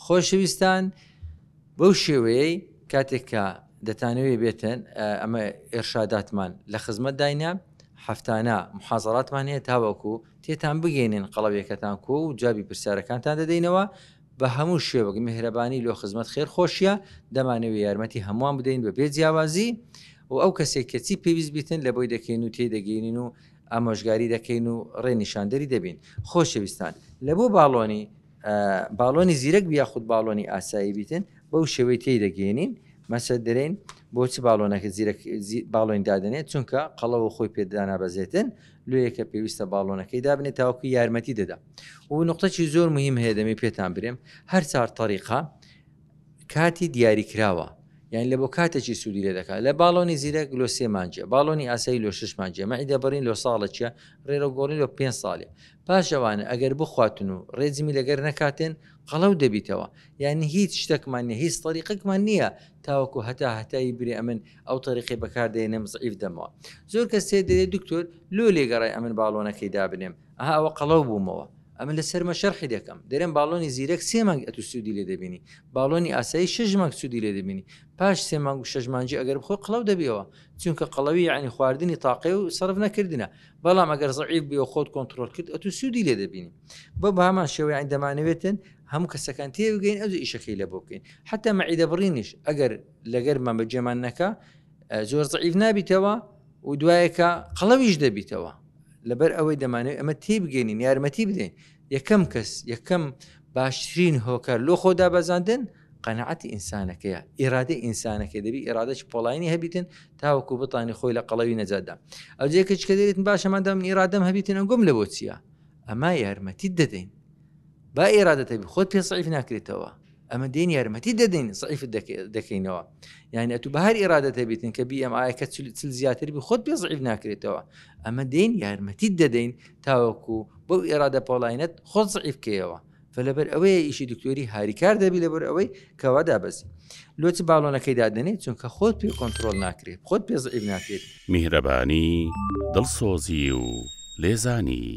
خۆشەویستان بەو شێوەیەی کاتێک کە دەتانەوێت بێتن ئەمە ئێرشاداتمان لە خزمەت داینە هەفتانە محازەڵاتمان هەیە تاوەکو تێتان بگەێنن قەڵەوێکەتان کۆ و جوابی پرسیارەکانتان دەدەینەوە بە هەموو شێوەک میهرەبانی لۆ خزمەت خێر خۆشیە دەمانەوێت یارمەتی هەمووان بدەین بە بێ جیاوازی و ئەو کەسێک کەچی پێویست بیتن لە بۆی دەکەین و تێدەگەینین و ئامۆژگاری دەکەین و ڕێنیشاندەری دەبین. خۆشەویستان لە بۆ باڵۆنی زیرەک بیاخود باڵۆنی ئاسایی بیتن بەو شێوەی تێی دەگەێنین مەسە دەرێن بۆچی باڵۆنەکە باڵۆنی دادنێت چونکە قەڵەوە خۆی پێدانابەزێتن لێیەکە پێویستە باڵۆنەکەی دابنێت تاوەکو یارمەتی دەدا و نقطەی زۆر مهم هەیە دەمێ پێتان برێم هەر چار تەریقا کاتی دیاریکراوە یعنی لە بۆ کاتێکی سوودی لێ دەکات لە باڵۆنی زیرەک لۆ 3 مانجە باڵۆنی ئاسایی لۆ 6 مانجە مەعیدەبڕین لۆ ساڵە چیە ڕێرەگۆڕی لۆ 5 ساڵێ پاشەوانە ئەگەر بخواتن و ڕێزمی لەگەر نەکاتێن قەڵەو دەبیتەوە یعنی هیچ شتێکمان نیە هیچ طریقێکمان نییە تاوەکو هەتایی برێ ئەمن ئەو طریقی بەکاردێنم زعیف دەمەوە زۆر کەس تێ دەێت دکتۆر لۆ لێگەڕای ئەمن باڵۆنەکەی دابنێم ئەوە قەڵەو بوومەوە ئەمە لە سەرمە شەرحی دەکەم دەرێن باڵۆنی زیرەک 3 مانگ ئەتو سوودی لێ دەبینی باڵۆنی ئاسایی 6 مانگ سوودی لێ دەبینی پاش 3 مانگ و 6 مانجی ئەگەر بخۆ قەڵەو دەبیەوە چونکە قەڵەوی یعنی خواردنی تاقی و سەرف نەکردنە بەڵام ئەگەر زعیف بێ و خۆت کۆنتترۆل کرد ئەتو سوودی لێ دەبینی بۆ بە هەمان شێوەیە دەمانەوێتن هەموو کەسەکان تێبگەین ئەو ئیشەکەی لە بۆ بکەین حتا مەعیدەبڕینیش ئەگەر لەگەرمان بەجێمان نەکە زۆر زعیف نابیتەوە و دوایەکە قەڵەویش دەبیتەوە لەبەر ئەوەی دەمانێت ئەمە تێبگەینین یارمەتی بدەین یەکەم کەس یەکەم باشترین هۆکار لۆ خۆدا بەزاندن قەنەعەتی ئینسانەکەیە ئیرادەی ئینسانەکە دەبی ئیرادەی پۆڵاینی هەبیتن تاوەکو بتانی خۆی لە قەڵەوی نەجاتدا ئەو جێکەچ کە دەێتن باشەماندا من ئیرادەم هەبیتن ئەنگۆم لە بۆ چییە ئەما یارمەتی دەدەین با ئێرادەتەبی خۆت پێ زعیف ناکرێتەوە ئەمە دێن یارمەتی دەدەین زعیفت دەکەینەوە یعنی ئەتو بە هەر ئێرادەتە بیتن کە بی ئەم ئایکە چل زیاتر بی خۆت پێ زعیف ناکرێتەوە ئەمە دێن یارمەتی دەدەین تاوەکو بەو ئێرادە پۆڵاینەت خۆت زعیف کەیەوە فلەبەر ئەوەیە ئیشی دکتۆری هاریکار دەبی لەبەر ئەوەی کەوا دابەزی لۆچ باڵۆنەکەی دادنێت چونکە خۆت پێ کۆنتترۆل ناکرێت خۆت پێ زعیف ناکرێت میهرەبانی دڵسۆزی و لێزانی